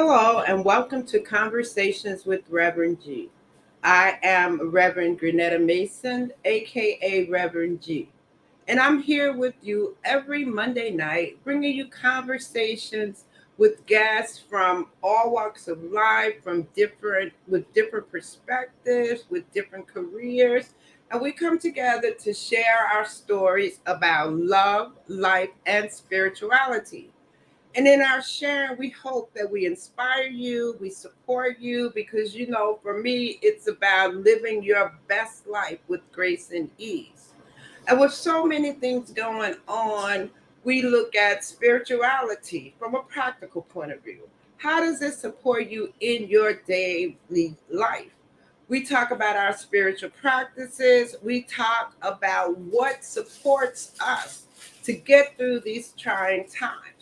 Hello, and welcome to Conversations with Reverend G. I am Reverend Grenetta Mason, aka Reverend G. And I'm here with you every Monday night, bringing you conversations with guests from all walks of life, with different perspectives, with different careers. And we come together to share our stories about love, life, and spirituality. And in our sharing, we hope that we inspire you, we support you, because for me, it's about living your best life with grace and ease. And with so many things going on, we look at spirituality from a practical point of view. How does it support you in your daily life? We talk about our spiritual practices. We talk about what supports us to get through these trying times.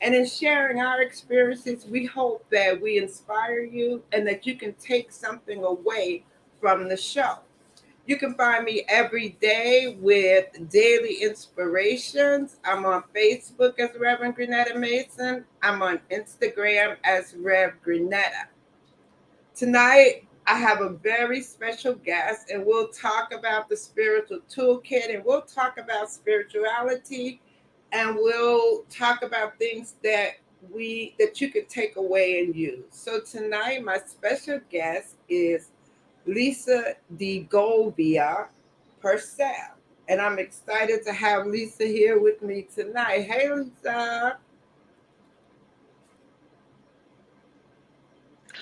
And in sharing our experiences, we hope that we inspire you and that you can take something away from the show. You can find me every day with daily inspirations. I'm on Facebook as Reverend Grenetta Mason. I'm on Instagram as Rev Grenetta. Tonight, I have a very special guest, and we'll talk about the spiritual toolkit, and we'll talk about spirituality, and we'll talk about things that you can take away and use. So tonight, my special guest is Lisa DeGovia Purcell, and I'm excited to have Lisa here with me tonight. Hey, Lisa.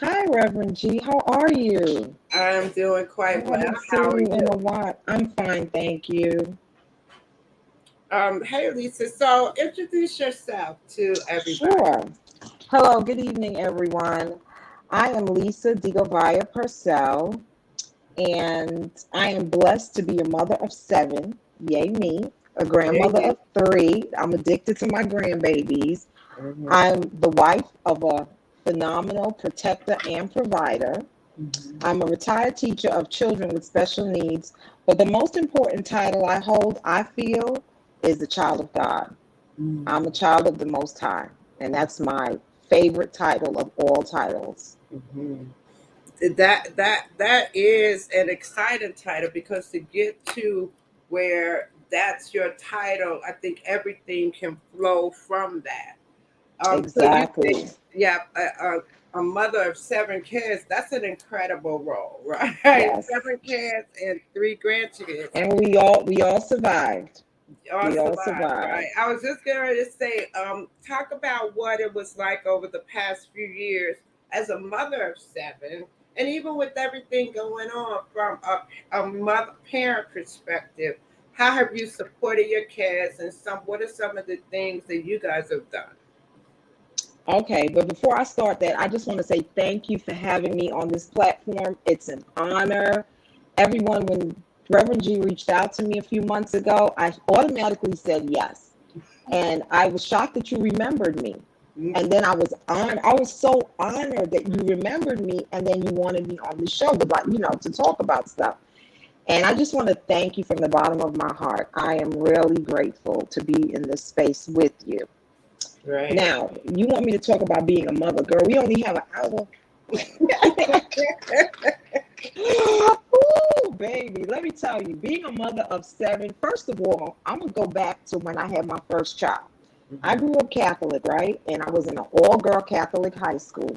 Hi, Reverend G. How are you? I'm doing quite I well. haven't How seen are you in you? a while. I'm fine, thank you. Hey, Lisa. So introduce yourself to everybody. Sure. Hello, good evening, everyone. I am Lisa DeGovia Purcell, and I am blessed to be a mother of seven. Yay, me. A grandmother Hey. of three. I'm addicted to my grandbabies. Mhm, I'm the wife of a phenomenal protector and provider. mhm, I'm a retired teacher of children with special needs, but the most important title I hold, I feel, is the child of God. I'm a mhm, child of the Most High, and that's my favorite title of all titles. mhm. That is an exciting title because to get to where that's your title, I think everything can flow from that. So you Exactly. think, yeah, a mother of seven kids, that's an incredible role, right? Yes. Seven kids and three grandkids. And we all survived. We Also, all right. survived. I was just going to say, talk about what it was like over the past few years as a mother of seven, and even with everything going on from a mother parent perspective. How have you supported your kids, and what are some of the things that you guys have done? Okay, but before I start that, I just want to say thank you for having me on this platform. It's an honor. Everyone, when Reverend G reached out to me a few months ago, I automatically said yes. And I was shocked that you remembered me. Mm. And then I was so honored that you remembered me and then you wanted me on the show to talk about stuff. And I just want to thank you from the bottom of my heart. I am really grateful to be in this space with you. Right. Now, you want me to talk about being a mother, girl? We only have an hour. Ooh, baby, let me tell you, being a mother of seven, first of all, I'm going to go back to when I had my first child. I Mhm. grew up Catholic, right? And I was in an all girl Catholic high school,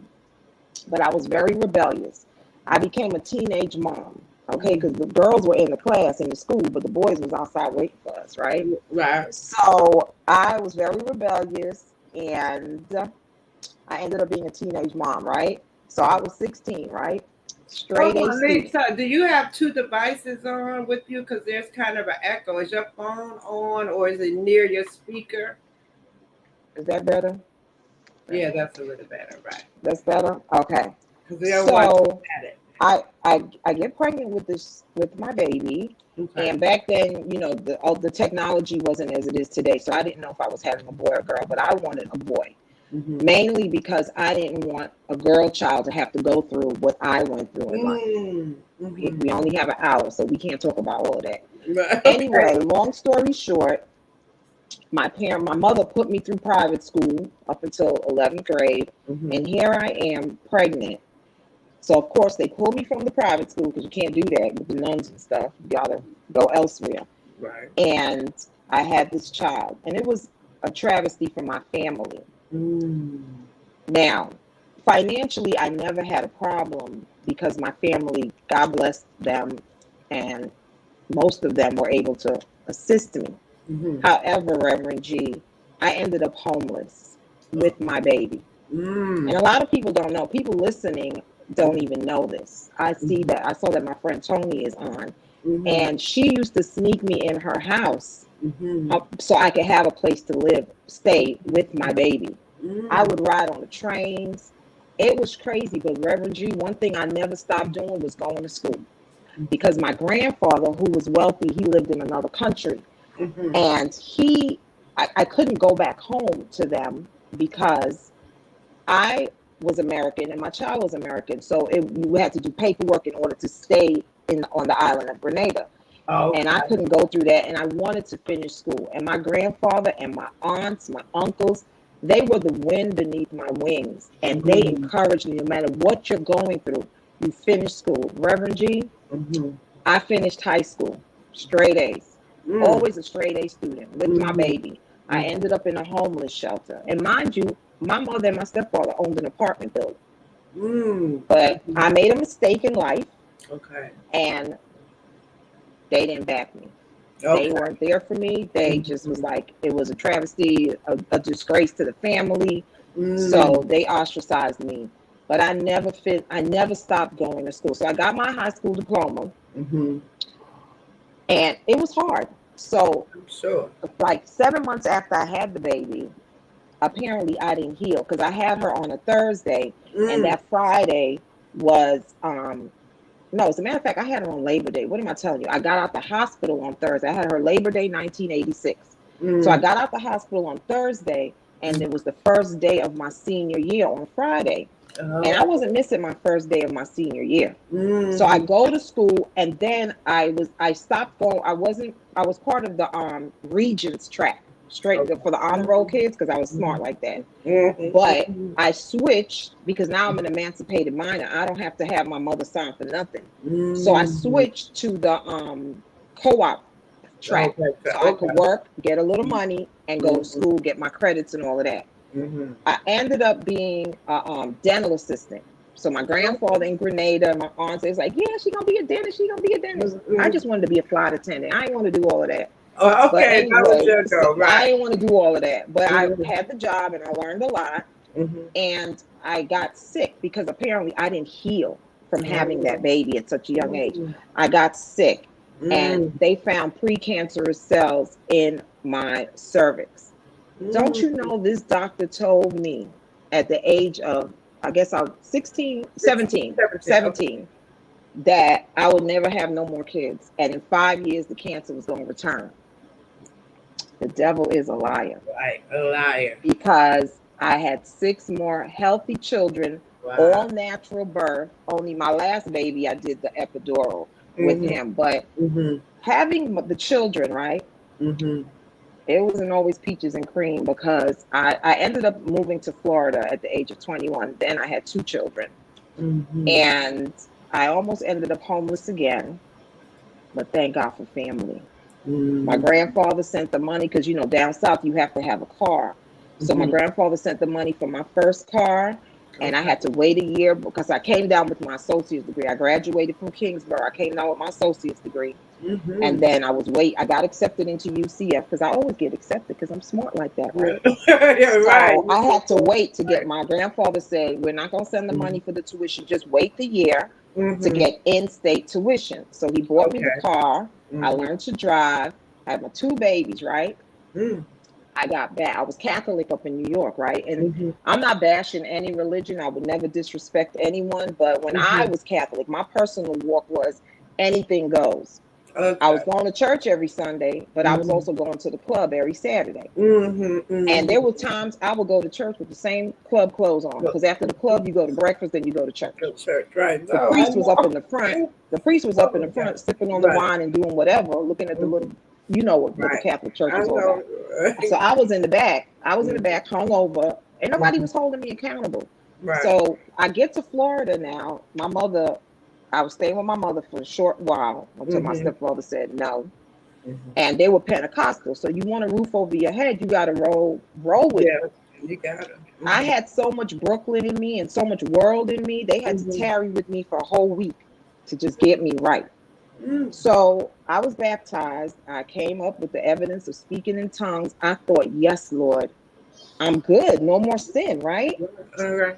but I was very rebellious. I became a teenage mom, okay? Because the girls were in the class in the school, but the boys was outside waiting for us, right? Right. So I was very rebellious and I ended up being a teenage mom, right? So I was 16, right? Hold Straight A on, student. Lisa. Do you have two devices on with you? Because there's kind of an echo. Is your phone on or is it near your speaker? Is that better? Yeah, that's a little better, right? That's better? Okay. Because the other one So had it. I get pregnant with my baby. Okay. And back then, the technology wasn't as it is today. So I didn't know if I was having a boy or girl, but I wanted a boy. Mm-hmm. Mainly because I didn't want a girl child to have to go through what I went through in life. Mm-hmm. We only have an hour, so we can't talk about all of that. Right. Okay. Anyway, long story short, my mother put me through private school up until 11th grade, and here I am pregnant. So of course they pulled me from the private school because you can't do that with the nuns and stuff. You gotta go elsewhere. Right. And I had this child, and it was a travesty for my family. Now, financially, I never had a problem because my family, God bless them, and most of them were able to assist me. However, Reverend G, I ended up homeless with my baby. And a lot of people don't know. People listening don't even know this. I saw that my friend Tony is on. And she used to sneak me in her house so I could have a place to live, stay with my baby. I would ride on the trains. It was crazy, but Reverend G, one thing I never stopped doing was going to school. Because my grandfather, who was wealthy, he lived in another country. And I couldn't go back home to them because I was American and my child was American. So we had to do paperwork in order to stay on the island of Grenada. And I couldn't go through that. And I wanted to finish school. And my grandfather and my aunts, my uncles, they were the wind beneath my wings. And they encouraged me, no matter what you're going through, you finish school. Reverend G, I finished high school, straight A's. Always a straight A student with my baby. I ended up in a homeless shelter. And mind you, my mother and my stepfather owned an apartment building. But I made a mistake in life. And they didn't back me. They weren't there for me. They just was like, it was a travesty, a disgrace to the family. So they ostracized me. But I never stopped going to school. So I got my high school diploma. And it was hard. So like 7 months after I had the baby, apparently I didn't heal because I had her on a Thursday. And that Friday was no, as a matter of fact, I had her on Labor Day. What am I telling you? I got out the hospital on Thursday. I had her Labor Day 1986. So I got out the hospital on Thursday, and it was the first day of my senior year on Friday. And I wasn't missing my first day of my senior year. So I go to school, and then I stopped going. I was part of the Regents track, for the honor roll kids, because I was smart like that. But I switched because now I'm an emancipated minor. I don't have to have my mother sign for nothing. So I switched to the co-op track. So I could work, get a little money, and go to school, get my credits and all of that. I ended up being a dental assistant. So my grandfather in Grenada, my aunt, they was like, yeah, she gonna be a dentist. She gonna be a dentist. I just wanted to be a flight attendant. I didn't want to do all of that. Anyway, I didn't want to do all of that. But I had the job and I learned a lot. And I got sick because apparently I didn't heal from having that baby at such a young age. I got sick and they found precancerous cells in my cervix. Don't you know, this doctor told me at the age of, I guess I was 17, that I would never have no more kids. And in 5 years, the cancer was going to return. The devil is a liar. Right, a liar. Because I had 6 more healthy children, all natural birth. Only my last baby, I did the epidural with him. But having the children, right? It wasn't always peaches and cream because I ended up moving to Florida at the age of 21. Then I had 2 children. And I almost ended up homeless again. But thank God for family. My grandfather sent the money because, you know, down south, you have to have a car. So my grandfather sent the money for my first car. And I had to wait a year because I came down with my associate's degree. I graduated from Kingsborough. I came down with my associate's degree. And then I got accepted into UCF because I always get accepted because I'm smart like that, right? So I had to wait to get, my grandfather said, we're not going to send the money for the tuition. Just wait the year to get in-state tuition. So he bought me the car. I learned to drive. I had my 2 babies, right? I got back. I was Catholic up in New York, right? And I'm not bashing any religion. I would never disrespect anyone. But when I was Catholic, my personal walk was anything goes. I was going to church every Sunday, but I was also going to the club every Saturday. And there were times I would go to church with the same club clothes on, because after the club, you go to breakfast, then you go to church. Right. The priest was up in the front. The priest was up in the front, sipping on the wine and doing whatever, looking at the little You know what the Right. Catholic Church I is all know. about. So I was in the back. I was in the Mhm. back, hung over, and nobody Mhm. was holding me accountable. Right. So I get to Florida now. My mother, I was staying with my mother for a short while until my Mhm. stepfather said no. Mhm. And they were Pentecostal. So you want a roof over your head, you got to roll with it. Yeah, you got it. I Mhm. had so much Brooklyn in me and so much world in me. They had to Mhm. tarry with me for a whole week to just get me right. Mm. So I was baptized. I came up with the evidence of speaking in tongues. I thought, yes, Lord, I'm good. No more sin, right? All right.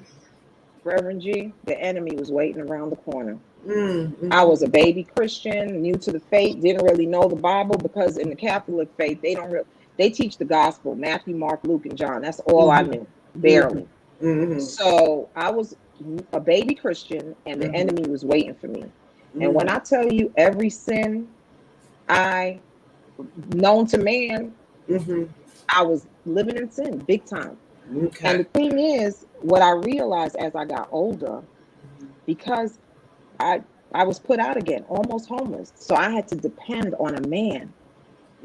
Reverend G, the enemy was waiting around the corner. Mm. I Mhm. was a baby Christian, new to the faith, didn't really know the Bible because in the Catholic faith, they teach the gospel, Matthew, Mark, Luke, and John. That's all I Mhm. knew, Mhm. barely. Mhm. So I was a baby Christian and the Mhm. enemy was waiting for me. And when Mhm. I tell you every sin I known to man, Mhm. I was living in sin big time. And Okay. the thing is, what I realized as I got older, because I I was put out again, almost homeless. So I had to depend on a man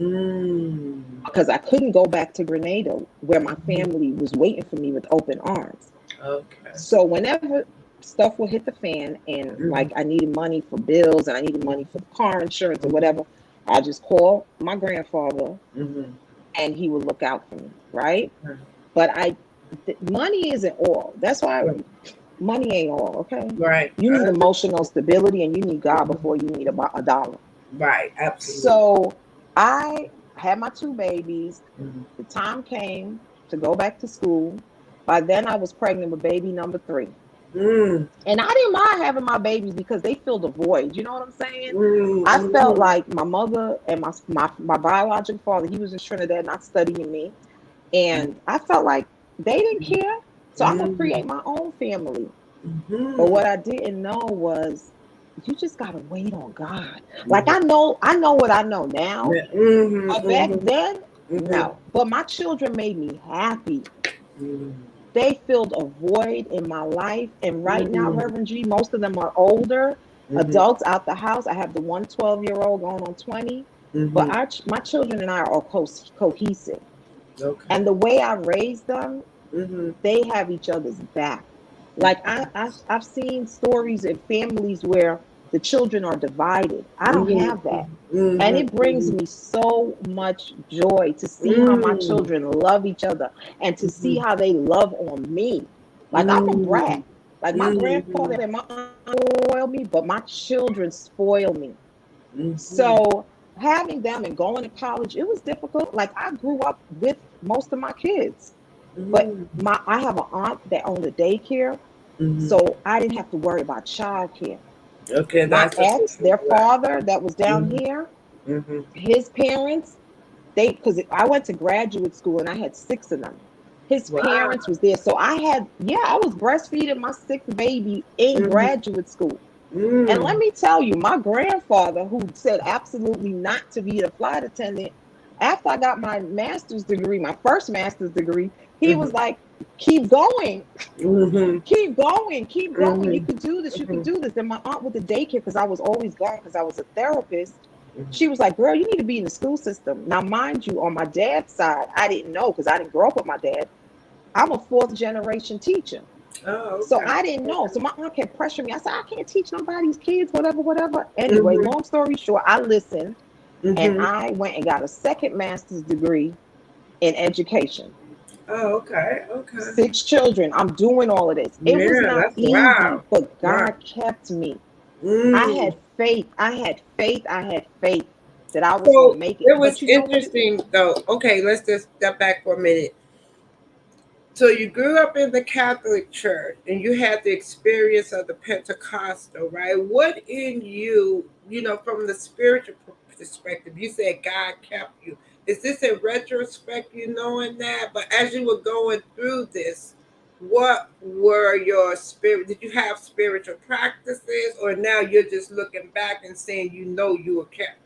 Mm. because I couldn't go back to Grenada where my Mhm. family was waiting for me with open arms. Okay. So whenever stuff would hit the fan and like Mhm. I needed money for bills and I needed money for the car insurance or whatever, I just call my grandfather Mhm. and he would look out for me, right? Okay. But money isn't all. That's why Right. money ain't all, okay? Right. You I need emotional understand. stability and you need God Mhm. before you need a dollar. Right. Absolutely. So I had my two babies. Mhm. The time came to go back to school. By then, I was pregnant with baby number three. Mm. And I didn't mind having my babies because they filled a void. You know what I'm saying? Mm. I felt Mhm. like my mother and my biological father, he was in Trinidad, not studying me. And I felt like they didn't care. So I'm going to Mm. create my own family. But Mhm. what I didn't know was you just gotta wait on God. Like Mhm. I know what I know now, Yeah. Mhm. but back Mhm. then, Mhm. no. But my children made me happy. Mhm. They filled a void in my life. And right now, Mhm. Reverend G, most of them are older, Mhm. adults out the house. I have the one 12-year old going on 20. But Mhm. my children and I are all cohesive. Okay. And the way I raised them, Mhm. they have each other's back. Like I've seen stories in families where the children are divided. I don't Mhm. have that. And Mhm. it brings Mhm. me so much joy to see how my Mm. children love each other and to see Mhm. how they love on me. Like I'm a Mm. brat. Like my grandfather Mhm. and my aunt spoil me, but my children spoil me. Mhm. So having them and going to college, it was difficult. Like I grew up with most of my kids. But Mhm. I have an aunt that owned a daycare, Mhm. so I didn't have to worry about childcare. Okay, My that's a ex, different their way. father that was down Mhm. here, Mhm. his parents, they because I went to graduate school and I had six of them. His Wow. parents was there, so I was breastfeeding my sixth baby in Mhm. graduate school. And let Mm. me tell you, my grandfather, who said absolutely not to be a flight attendant, after I got my master's degree, my first master's degree, he was Mhm. like, keep going, Mhm. keep going, keep going. You Mhm. could do this, you could Mhm. do this. And my aunt with the daycare, because I was always gone because I was a therapist, Mhm. she was like, girl, you need to be in the school system. Now, mind you, on my dad's side, I didn't know because I didn't grow up with my dad. I'm a fourth generation teacher. Oh, So okay. I didn't know. So Okay. my aunt kept pressuring me. I said, I can't teach nobody's kids, whatever, whatever. Anyway, Mhm. long story short, I listened and Mhm. I went and got a second master's degree in education. Oh, okay. Okay. Six children. I'm doing all of this. It was Yeah, not that's wow. easy, but Wow. God kept me. I Mm. had faith. I had faith. I had faith that I was going So to make it. it But was you know what? interesting though. Okay, let's just step back for a minute. So you grew up in the Catholic Church and you had the experience of the Pentecostal, right? What in you, from the spiritual perspective, you said God kept you. Is this in retrospect, you knowing that? But as you were going through this, what were your spirit? Did you have spiritual practices, or now you're just looking back and saying you were kept?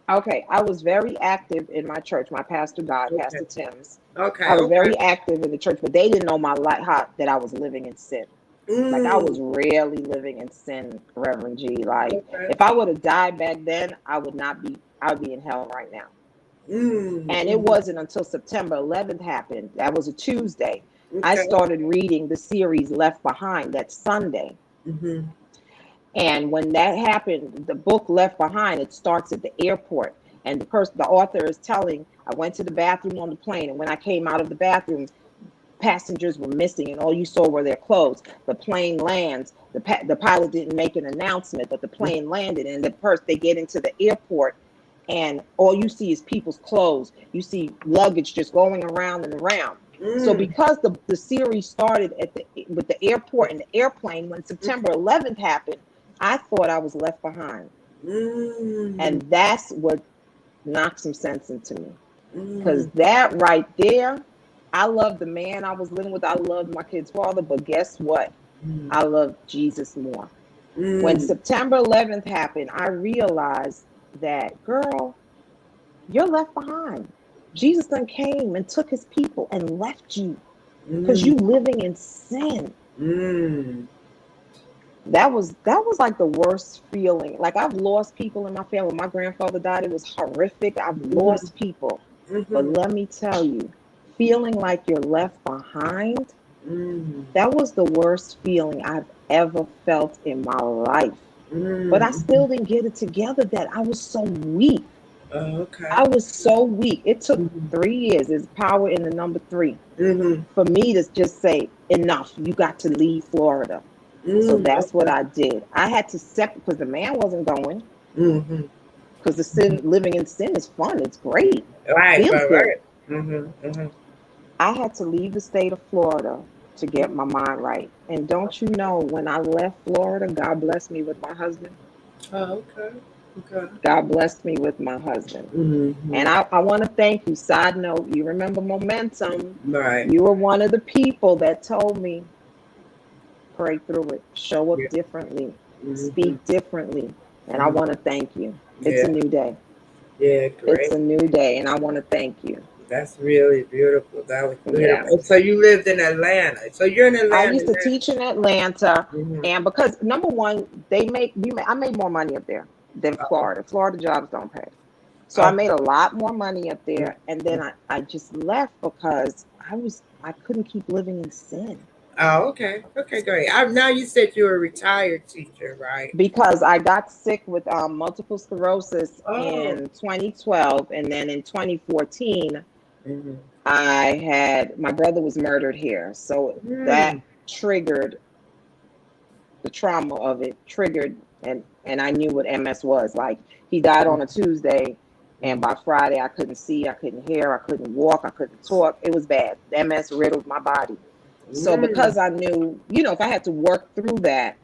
Okay, I was very active in my church. My pastor died, Okay, Pastor Timms. I okay, was okay. very active in the church, but they didn't know my life, how that I was living in sin. Like I Mm, was really living in sin, Reverend G. Like okay. if I would have died back then, I would not be. I would be in hell right now. And it wasn't until September 11th happened. That was a Tuesday. I Okay. started reading the series Left Behind that Sunday. Mm-hmm. And when that happened, the book Left Behind, it starts at the airport. And the author is telling, I went to the bathroom on the plane. And when I came out of the bathroom, passengers were missing and all you saw were their clothes. The plane lands. The pilot didn't make an announcement, but the plane landed. And they get into the airport and all you see is people's clothes. You see luggage just going around and around. So because the series started with the airport and the airplane, when September 11th happened, I thought I was left behind. And that's what knocked some sense into me. Because that right there, I loved the man I was living with. I loved my kid's father. But guess what? I loved Jesus more. When September 11th happened, I realized that, girl, you're left behind. Jesus then came and took his people and left you because you living in sin. That was like the worst feeling. Like, I've lost people in my family. When my grandfather died, it was horrific. I've lost people. But let me tell you, feeling like you're left behind, that was the worst feeling I've ever felt in my life. But I still didn't get it together that I was so weak. Okay. I was so weak. It took 3 years. There's power in the number 3 for me to just say, enough. You got to leave Florida. So that's what I did. I had to because the man wasn't going. Because the sin, living in sin is fun. It's great. Right. Feels good. Right. I had to leave the state of Florida to get my mind right. And don't you know, when I left Florida, God blessed me with my husband. Oh, okay. Okay. God blessed me with my husband. And I want to thank you. Side note, you remember Momentum. Right. You were one of the people that told me, pray through it, show up differently, speak differently. And I want to thank you. It's a new day. Yeah, great. It's a new day, and I want to thank you. That's really beautiful. That was beautiful. Yeah. So you lived in Atlanta. So you're in Atlanta. I used to teach in Atlanta, Mhm. and because number one, I made more money up there than Florida. Florida jobs don't pay. So I made a lot more money up there, and then I just left because I couldn't keep living in sin. Oh, okay. Okay, great. Now you said you were a retired teacher, right? Because I got sick with multiple sclerosis Oh. in 2012, and then in 2014, Mm-hmm. my brother was murdered here. So that triggered the trauma of it, and I knew what MS was. Like, he died on a Tuesday, and by Friday I couldn't see, I couldn't hear, I couldn't walk, I couldn't talk. It was bad. MS riddled my body. So because I knew, if I had to work through that,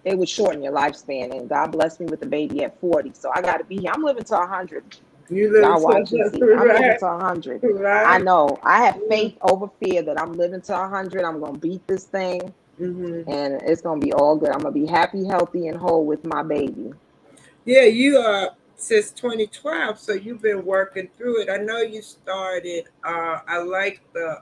it would shorten your lifespan. And God blessed me with a baby at 40. So I got to be here. I'm living to 100. Y'all watch and see. I'm living to 100. Right. I know. I have faith over fear that I'm living to 100. I'm going to beat this thing. And it's going to be all good. I'm going to be happy, healthy, and whole with my baby. Yeah, you are since 2012, so you've been working through it. I know you started. I like the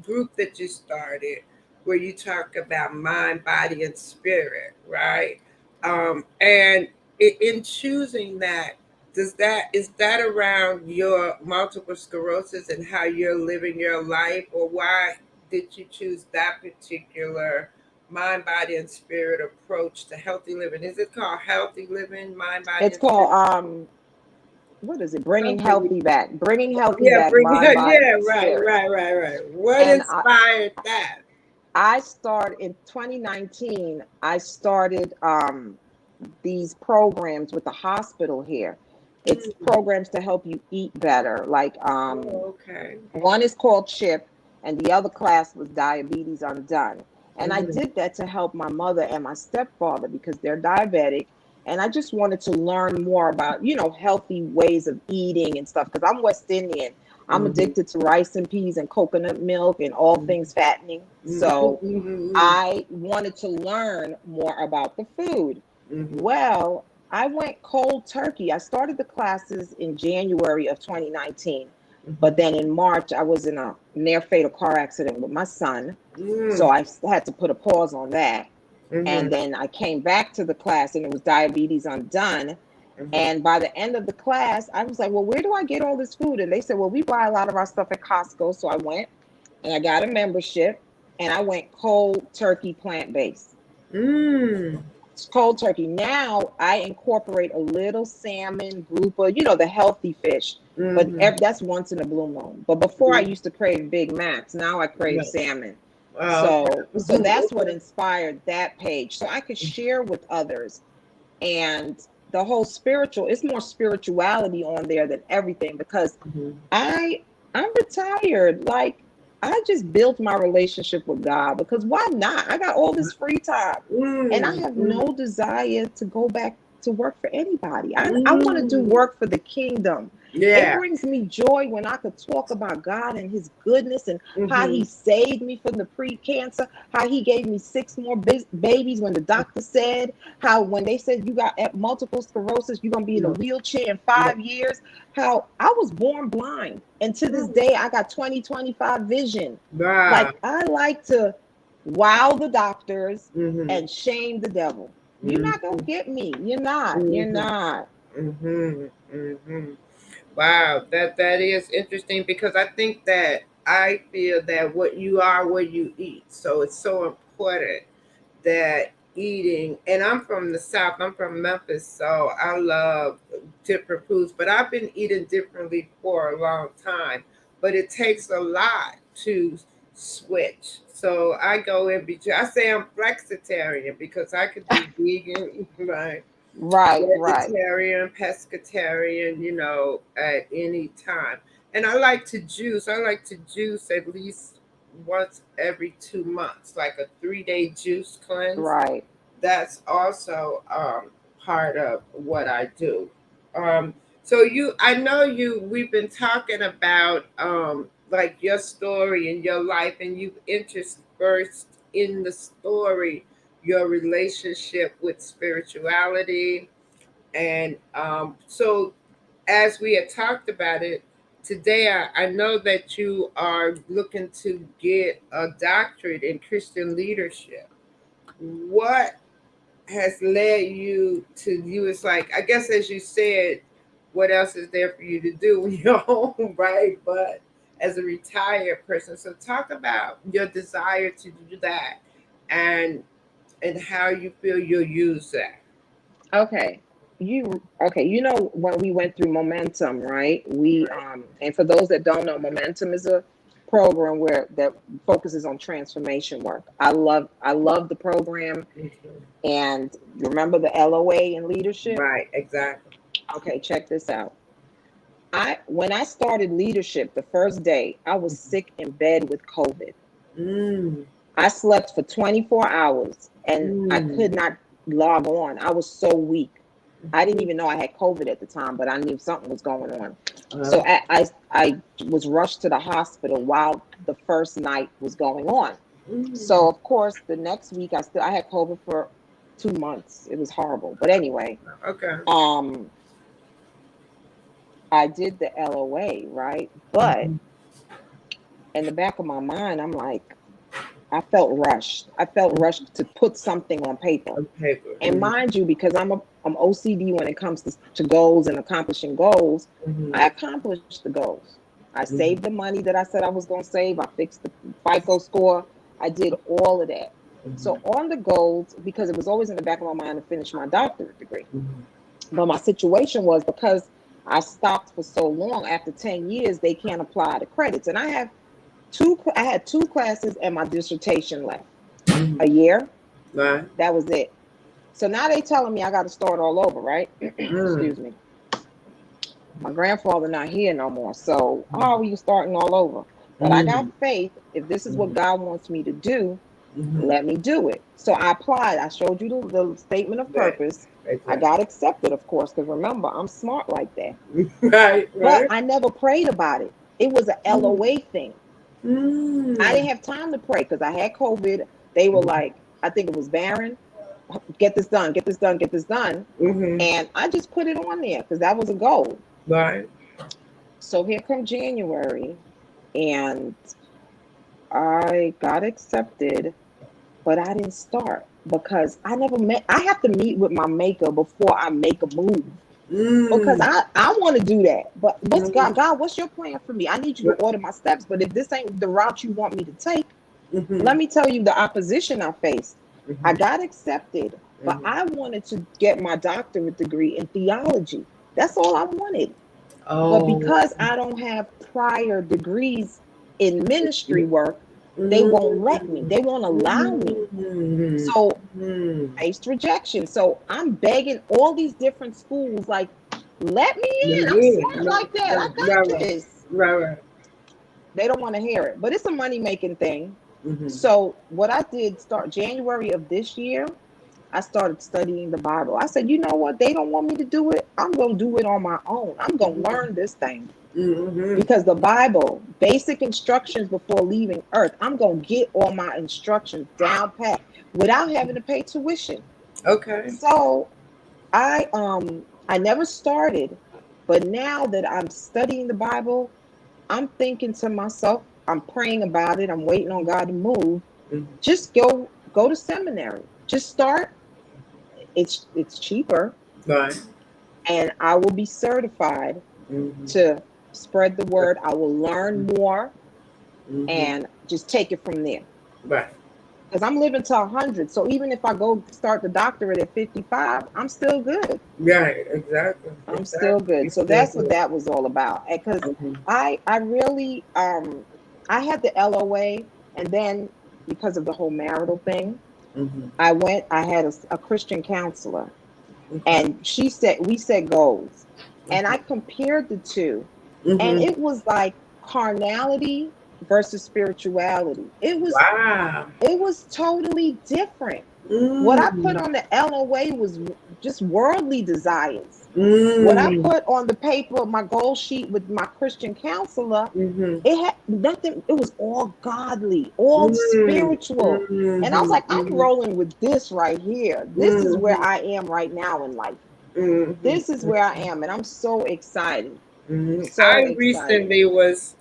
group that you started, where you talk about mind, body, and spirit, right? And in choosing that, is that around your multiple sclerosis and how you're living your life, or why did you choose that particular mind, body, and spirit approach to healthy living? Is it called healthy living, mind, body, It's and spirit? called what is it? Bringing healthy back. Bringing healthy Yeah, back. bring Mind, body, yeah, and right, spirit. right, right, right. What And inspired that? I started in 2019. I started these programs with the hospital here. It's programs to help you eat better. Like Okay. one is called CHIP, and the other class was Diabetes Undone. And I did that to help my mother and my stepfather because they're diabetic. And I just wanted to learn more about, healthy ways of eating and stuff. Because I'm West Indian. I'm addicted to rice and peas and coconut milk and all things fattening. So I wanted to learn more about the food. Well, I went cold turkey. I started the classes in January of 2019. But then in March, I was in a near fatal car accident with my son. So I had to put a pause on that. And then I came back to the class, and it was Diabetes Undone. Mhm. And by the end of the class, I was like, well, where do I get all this food? And they said, well, we buy a lot of our stuff at Costco. So I went and I got a membership and I went cold turkey plant-based. Mm. It's cold turkey. Now I incorporate a little salmon, grouper, the healthy fish. But Mhm. that's once in a blue moon. But before I used to crave Big Macs. Now I crave Right. salmon. Oh, So that's what okay. inspired that page. So I could share with others. And the whole spiritual, it's more spirituality on there than everything because Mhm. I I'm retired. Like I just built my relationship with God because why not? I got all this free time and I Mm. have Mm. no desire to go back to work for anybody. I want to do Mm. work for the kingdom. It Yeah. brings me joy when I could talk about God and his goodness and how he Mhm. saved me from the pre-cancer, how he gave me six more babies when the doctor said, how when they said you got multiple sclerosis, you're going to be in a Mm. wheelchair in Yeah. 5 years, how I was born blind. And to this Mm. day, I got 20/25 vision. Wow. Like I like to wow the doctors Mhm. and shame the devil. You're not going to Mhm. get me. You're not. You're Mhm. not. Mhm. Mhm. Wow, that is interesting because I think that I feel that what you are, what you eat. So it's so important that eating, and I'm from the South, I'm from Memphis, so I love different foods, but I've been eating differently for a long time. But it takes a lot to switch. So I go in between. I say I'm flexitarian because I could do vegan, right? Right, right, Vegetarian, pescatarian, at any time. And I like to juice. I like to juice at least once every 2 months, like a 3-day juice cleanse. right. That's also part of what I do. Um, so I know we've been talking about like your story and your life, and you've interspersed in the story your relationship with spirituality and so, as we had talked about it today, I know that you are looking to get a doctorate in Christian leadership. What has led you to you? It's like, I guess, as you said, what else is there for you to do when you're home, right? But as a retired person, so talk about your desire to do that and how you feel you'll use that. Okay. When we went through Momentum, right? We and for those that don't know, Momentum is a program where that focuses on transformation work. I love the program Mhm. and remember the LOA in leadership? Right, exactly. Okay, check this out. I when I started leadership the first day, I was sick in bed with COVID. Mm, I slept for 24 hours and I mm, could not log on. I was so weak. I didn't mhm. even know I had COVID at the time, but I knew something was going on. Uh, So I was rushed to the hospital while the first night was going on. mm, So of course the next week I had COVID for 2 months. It was horrible. But anyway, okay. um I did the LOA, right? But Mhm. in the back of my mind, I'm like, I felt rushed. I felt rushed to put something on paper. On paper. And mind you, because I'm OCD when it comes to goals and accomplishing goals, Mhm, I accomplished the goals. I mhm, saved the money that I said I was going to save. I fixed the FICO score. I did all of that. So mhm, on the goals, because it was always in the back of my mind to finish my doctorate degree. mhm, But my situation was because I stopped for so long, after 10 years, they can't apply the credits. And I had two classes and my dissertation left. mhm. A year, Right. that was it. So now they telling me I got to start all over, right? Mm, Excuse me. My grandfather not here no more. So how mhm, are you starting all over? But I got mhm, faith. If this is what mhm, God wants me to do, mhm. let me do it. So I applied. I showed you the statement of Right. purpose. I Exactly. got accepted, of course, because remember, I'm smart like that. Right. But Right. I never prayed about it. It was a Mm, LOA thing. I mm, didn't have time to pray because I had COVID. They were like, I think it was Barron, get this done, get this done, get this done. mhm. And I just put it on there because that was a goal. Right. So here come January, and I got accepted, but I didn't start because I never met. I have to meet with my maker before I make a move. because Mm. I want to do that. But what's Mm-hmm. God, what's your plan for me? I need you to order my steps. But if this ain't the route you want me to take, Mm-hmm. let me tell you the opposition I faced. I Mm-hmm. got accepted, but Mm-hmm. I wanted to get my doctorate degree in theology. That's all I wanted. But Oh. because I don't have prior degrees in ministry work, they won't let me. Mm-hmm. They won't allow me. So Mm-hmm. faced rejection. So I'm begging all these different schools, like, let me in. I'm Yeah. smart like that. I Right, got right, this. right, right. They don't want to hear it, but it's a money making thing. Mm-hmm. So what I did start January of this year, I started studying the Bible. I said, you know what? They don't want me to do it. I'm going to do it on my own. I'm going to learn this thing Mm-hmm. because the Bible, basic instructions before leaving earth, I'm going to get all my instructions down pat without having to pay tuition. Okay. So I never started, but now that I'm studying the Bible, I'm thinking to myself, I'm praying about it, I'm waiting on God to move. Mm-hmm. Just go to seminary. Just start. It's cheaper Right. and I will be certified Mm-hmm. to spread the word. I will learn more Mm-hmm. and just take it from there. Right. Because I'm living to 100. So even if I go start the doctorate at 55, I'm still good. Right. Exactly. I'm still Exactly. good. You So still that's what good. that was all about. Because Mm-hmm. I really I had the LOA, and then because of the whole marital thing, Mm-hmm. I had a Christian counselor, Okay. and she said we set goals, and I Mm-hmm. compared the two, and Mm-hmm. it was like carnality versus spirituality. Wow. It was totally different. What I put Mm. on the LOA was just worldly desires. What I Mm. put on the paper, my goal sheet with my Christian counselor, Mm-hmm. it had nothing, it was all godly, all Mm. spiritual. And I was Mm-hmm. like, I'm Mm-hmm. rolling with this right here. This is where Mm-hmm. I am right now in life. This is Mm-hmm. where I am. And I'm so excited. Mm-hmm. So I excited. recently was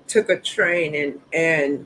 took a training, and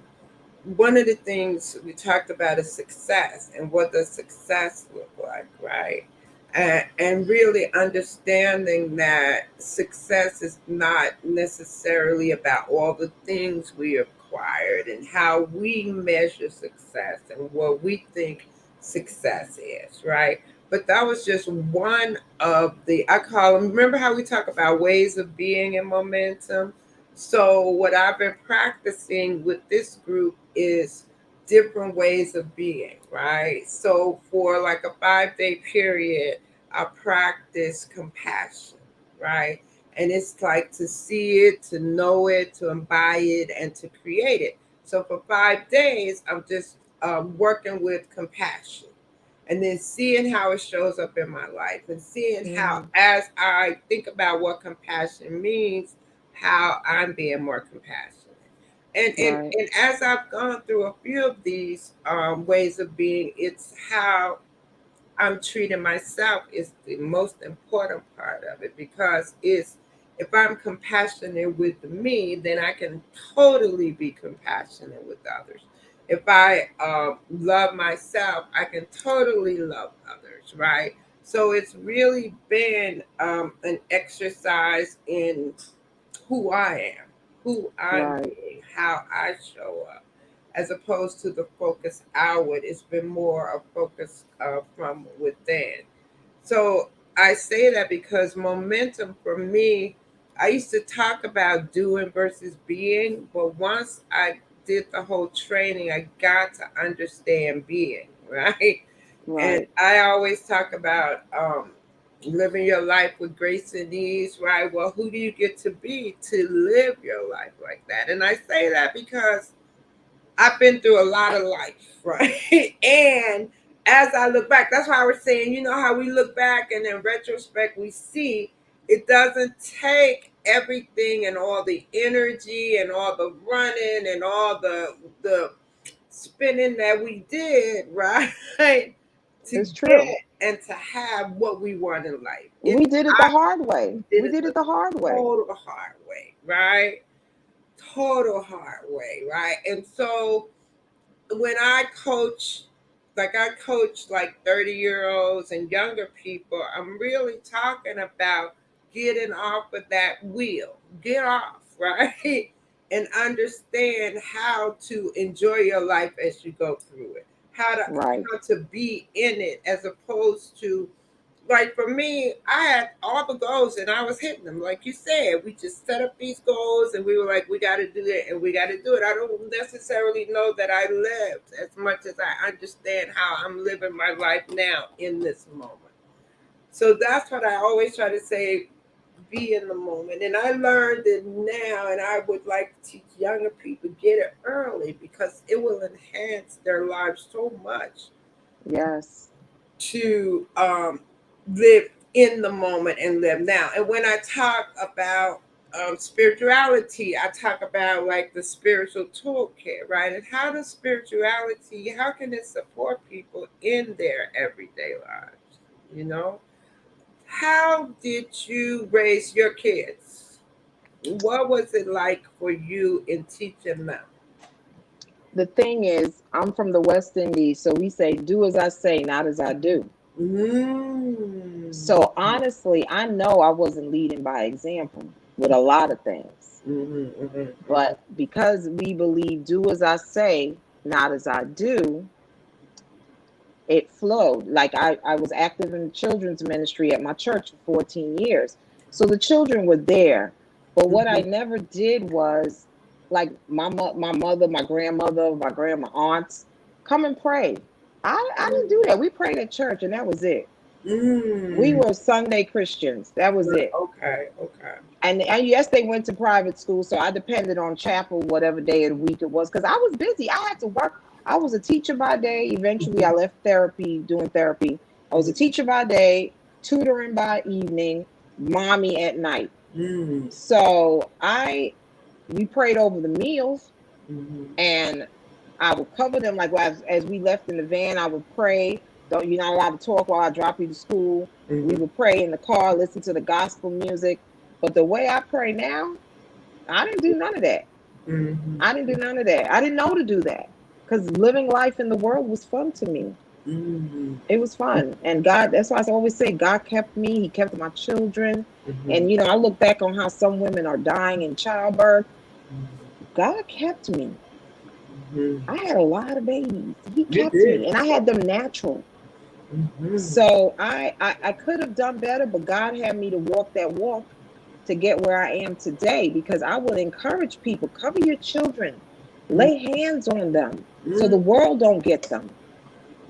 one of the things we talked about is success and what does success look like, right? And really understanding that success is not necessarily about all the things we acquired and how we measure success and what we think success is, right? But that was just one of the, I call them, remember how we talk about ways of being and momentum? So, what I've been practicing with this group is different ways of being, right? So, for like a 5 day period, I practice compassion, right? And it's like to see it, to know it, to embody it, and to create it. So, for 5 days, I'm just working with compassion and then seeing how it shows up in my life and seeing how, Mm, as I think about what compassion means, how I'm being more compassionate. right, And as I've gone through a few of these ways of being, it's how I'm treating myself is the most important part of it, because it's, if I'm compassionate with me, then I can totally be compassionate with others. If I love myself, I can totally love others, right? So it's really been an exercise in who I am, who I'm right. being, how I show up, as opposed to the focus outward. It's been more a focus from within. So I say that because momentum for me, I used to talk about doing versus being, but once I did the whole training, I got to understand being, right? And Right. I always talk about living your life with grace and ease, right? Well, who do you get to be to live your life like that? And I say that because I've been through a lot of life, right? And as I look back, that's why I was saying, you know how we look back and in retrospect we see it doesn't take everything and all the energy and all the running and all the spinning that we did, right? To It's get true. and to have what we want in life. We did it the hard way. We did We it did the it the hard way. total hard way, right? Total hard way, right? And so when I coach like I coach like 30-year-olds and younger people. I'm really talking about getting off of that wheel. Get off, right? And understand how to enjoy your life as you go through it. Right. How to be in it as opposed to, like, for me, I had all the goals and I was hitting them. Like you said, we just set up these goals and we were like, we got to do it and we got to do it. I don't necessarily know that I lived as much as I understand how I'm living my life now in this moment. So that's what I always try to say, be in the moment. And I learned it now, and I would like to teach younger people get it early because it will enhance their lives so much Yes. to live in the moment and live now. And when I talk about spirituality, I talk about like the spiritual toolkit, right? And how does spirituality, how can it support people in their everyday lives? You know, how did you raise your kids? What was it like for you in teaching them? The thing is, I'm from the West Indies, so we say, do as I say, not as I do. Mm. So honestly, I know I wasn't leading by example with a lot of things. But because we believe, do as I say, not as I do, it flowed. Like I was active in the children's ministry at my church for 14 years. So the children were there. But what I never did was, like, my mother, my grandmother, my grandma, aunts, come and pray. I didn't do that. We prayed at church and that was it. We Mm. were Sunday Christians. That was it. Okay, okay. And yes, they went to private school, so I depended on chapel whatever day of the week it was because I was busy. I had to work. I was a teacher by day. Eventually, I left therapy, doing therapy. I was a teacher by day, tutoring by evening, mommy at night. Mm. So we prayed over the meals, Mhm. and I would cover them like as we left in the van. I would pray. Don't You're not allowed to talk while I drop you to school. We Mhm. would pray in the car, listen to the gospel music. But the way I pray now, I didn't do none of that. Mhm. I didn't do none of that. I didn't know to do that because living life in the world was fun to me. Mhm. It was fun. And God, that's why I always say God kept me. He kept my children. Mhm. And, I look back on how some women are dying in childbirth. God kept me. Mhm. I had a lot of babies. He You kept did. me, and I had them natural. Mhm. So I could have done better, but God had me to walk that walk to get where I am today because I would encourage people, cover your children, lay hands on them so the Mhm. world don't get them.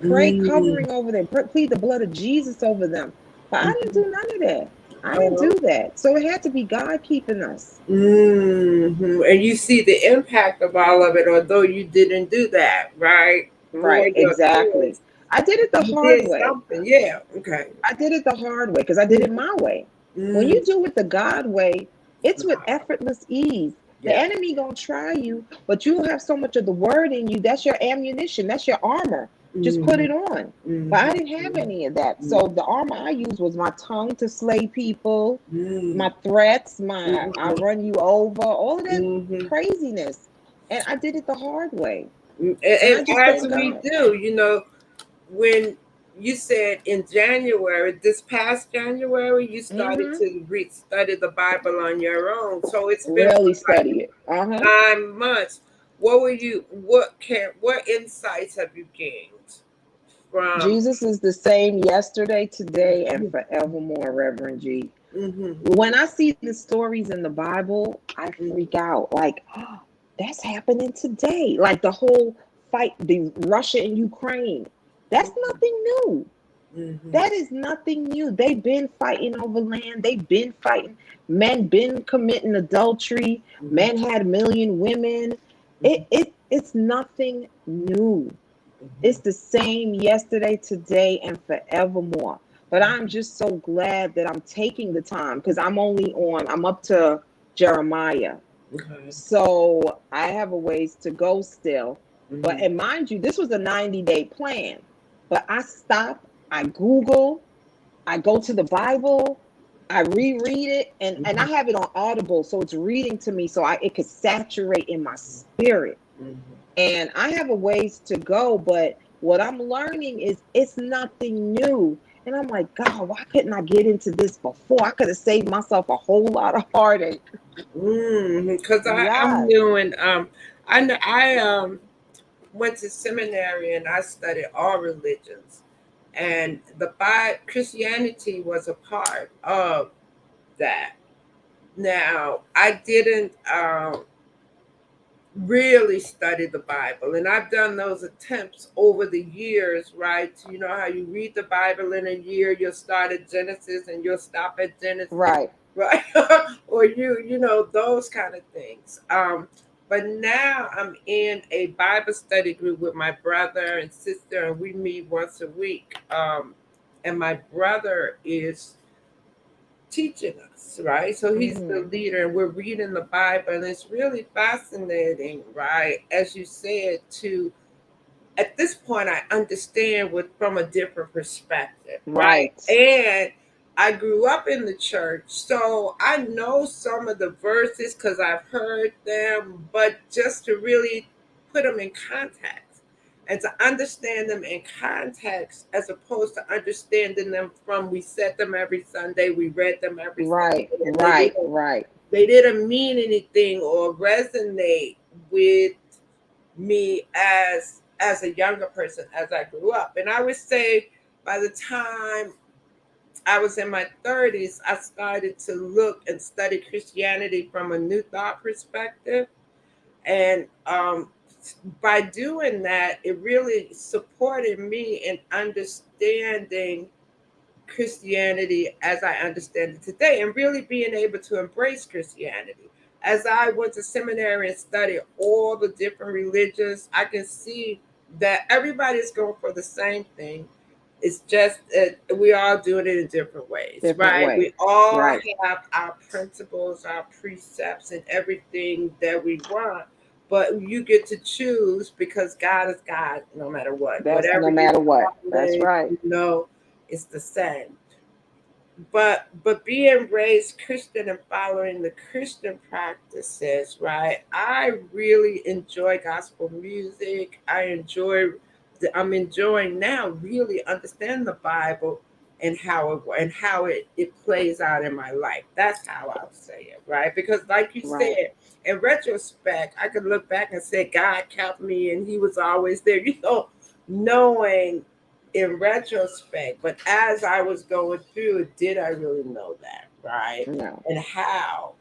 Pray Mhm. covering over them, plead the blood of Jesus over them. But I didn't Mhm. do none of that. I didn't Oh. do that. So it had to be God keeping us. And you see the impact of all of it, although you didn't do that, right? For Right, your exactly. kids, I did it the you hard did way. something. Yeah. Okay. I did it the hard way because I did it my way. When Mm. you do it the God way, it's with effortless ease. The Yeah. enemy gonna try you, but you have so much of the word in you. That's your ammunition. That's your armor. Just put Mhm. it on. But I Mhm. didn't have any of that. Mhm. So the armor I used was my tongue to slay people, Mhm. my threats, my I Mhm. run you over, all of that Mhm. craziness. And I did it the hard way. And And I just as thank we God. do, when you said in January, this past January, you started Mm-hmm. to study the Bible on your own. So it's been Really what, like study it. Uh-huh. 9 months. What insights have you gained from? Jesus is the same yesterday, today, and forevermore, Reverend G. Mm-hmm, When I see the stories in the Bible, I freak out. Like, oh, that's happening today. Like the whole fight, the Russia and Ukraine. That's nothing new. mm-hmm, That is nothing new. They've been fighting over land. They've been fighting. Men been committing adultery. mm-hmm, Men had a million women. It's nothing new. mm-hmm, It's the same yesterday, today, and forevermore. But I'm just so glad that I'm taking the time because I'm up to Jeremiah. okay, So I have a ways to go still. But, mm-hmm, and mind you, this was a 90-day plan. But I stop, I Google, I go to the Bible, I reread it, and mm-hmm, I have it on Audible. So it's reading to me so it could saturate in my spirit. mm-hmm, And I have a ways to go, but what I'm learning is it's nothing new. And I'm like, God, why couldn't I get into this before? I could have saved myself a whole lot of heartache. Because I'm Yes. doing I went to seminary and I studied all religions, and the Christianity was a part of that. Now I didn't really study the Bible, and I've done those attempts over the years, right? You know how you read the Bible in a year, you'll start at Genesis and you'll stop at Genesis, Right. right? Or you know those kind of things. But now I'm in a Bible study group with my brother and sister, and we meet once a week. And my brother is teaching us, right? So he's the Hmm. leader, and we're reading the Bible, and it's really fascinating, right? As you said, to at this point, I understand with from a different perspective, right? Right. And I grew up in the church, so I know some of the verses because I've heard them, but just to really put them in context and to understand them in context as opposed to understanding them from we said them every Sunday, we read them every Sunday, Right. and Right. Right. they didn't mean anything or resonate with me as a younger person as I grew up. And I would say by the time I was in my 30s, I started to look and study Christianity from a new thought perspective. And by doing that, it really supported me in understanding Christianity as I understand it today and really being able to embrace Christianity. As I went to seminary and studied all the different religions, I can see that everybody's going for the same thing. It's just we all doing it in different ways, Different right? way. We all Right. have our principles, our precepts, and everything that we want. But you get to choose because God is God no matter what. That's Whatever no you matter what. follow, That's right. you know, it's the same. But being raised Christian and following the Christian practices, right? I really enjoy gospel music. I'm enjoying now really understand the Bible and how it plays out in my life. That's how I'll say it, right? Because like you Right. said, in retrospect, I could look back and say God kept me and he was always there. Knowing in retrospect, but as I was going through it, did I really know that, right? No. And how?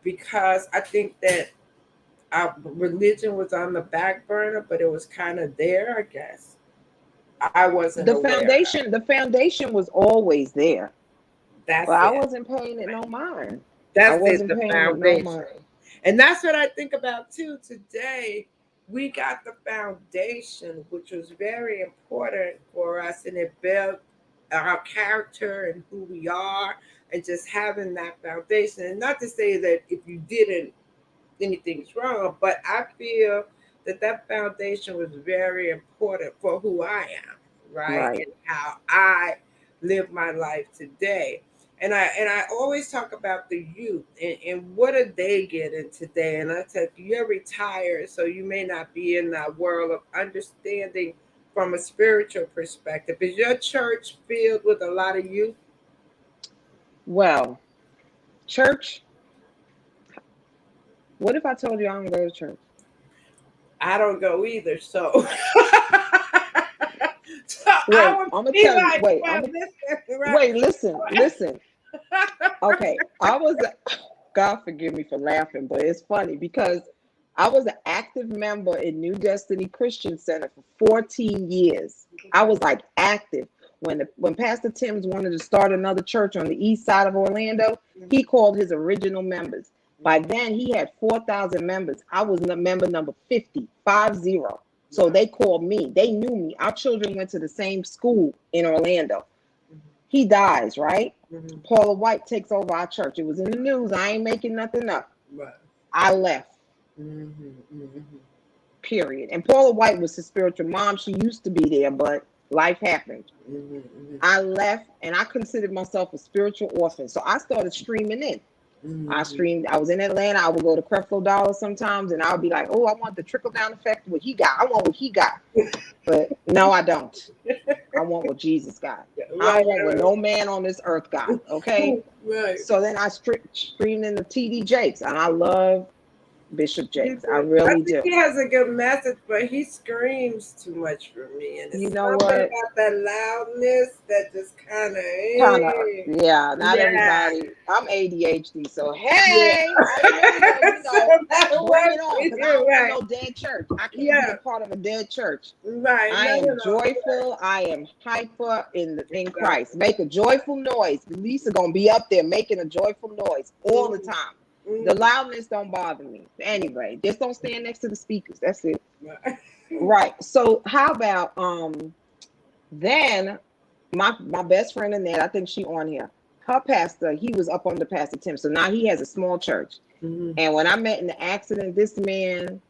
Because I think that our religion was on the back burner, but it was kind of there, I guess. I wasn't aware of. The foundation was always there, but That's I it. wasn't paying it no mind. I That's it, wasn't the paying it no foundation. mind. And that's what I think about too today. We got the foundation, which was very important for us, and it built our character and who we are, and just having that foundation. And not to say that if you didn't, anything's wrong, but I feel that that foundation was very important for who I am, right, Right. and how I live my life today. And I always talk about the youth and what are they getting today. And I said you're retired, so you may not be in that world of understanding from a spiritual perspective. Is your church filled with a lot of youth? Well, church. What if I told you I don't go to church? I don't go either, so so I Wait, would I'm gonna be tell you. like, Wait, well, I'm listen, right? wait. Listen, listen. Okay, I was. God forgive me for laughing, but it's funny because I was an active member in New Destiny Christian Center for 14 years. I was like active. When Pastor Timms wanted to start another church on the east side of Orlando, he called his original members. By then, he had 4,000 members. I was member number 50. So Wow. they called me. They knew me. Our children went to the same school in Orlando. He dies, right? Mm-hmm. Paula White takes over our church. It was in the news. I ain't making nothing up. Right. I left, Mm-hmm. Mm-hmm. period. And Paula White was his spiritual mom. She used to be there, but life happened. Mm-hmm. I left and I considered myself a spiritual orphan. So I started streaming in. I Mhm. streamed. I was in Atlanta. I would go to Creflo Dollar sometimes, and I would be like, "Oh, I want the trickle down effect. What he got? I want what he got." But no, I don't. I want what Jesus got. I Right, don't want what right, no man on this earth got. Okay. right. So then I streamed in the TD Jakes, and I love Bishop He's Jakes. I a, I really think do. he has a good message, but he screams too much for me, and You it's know something what? about that loudness that just kind of, Kind of, yeah. Not yeah, everybody. I'm ADHD, so yeah. hey, I'm ready to, So that bring it works. on, because I You're don't want right. no dead church. I can't be a Yeah, part of a dead church. right. I No, no, am no. joyful. I am hyper in Christ. Exactly. Make a joyful noise. Lisa gonna be up there making a joyful noise all the Mm, time. The mm, loudness don't bother me. Anyway, just don't stand next to the speakers. That's it. right. Right. So how about then my best friend Annette, I think she on here. Her pastor, he was up under Pastor Tim. So now he has a small church. Mhm. And when I met in the accident, this man,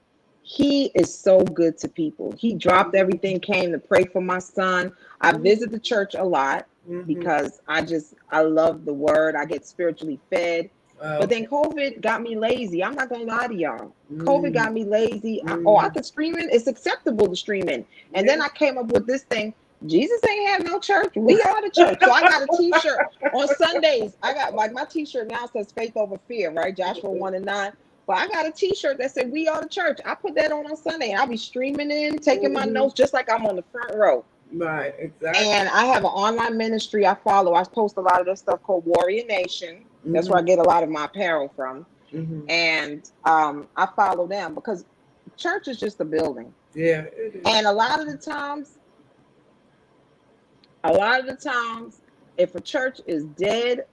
he is so good to people. He dropped everything, came to pray for my son. I visit the church a lot Mhm. because I love the word. I get spiritually fed. But Okay. then COVID got me lazy. I'm not gonna lie to y'all. COVID Mm, got me lazy. I mm. could stream in. It's acceptable to stream in. And Yeah. then I came up with this thing. Jesus ain't have no church. We are the church. So I got a t-shirt on Sundays. I got like my t-shirt now says faith over fear, right? Joshua 1:9. But I got a t-shirt that said we are the church. I put that on Sunday and I'll be streaming in, taking my Mhm. notes just like I'm on the front row. Right. Exactly. And I have an online ministry I follow. I post a lot of this stuff called Warrior Nation. That's where Mhm. I get a lot of my apparel from. Mhm. And I follow them because church is just a building. Yeah. It is. And a lot of the times, if a church is dead,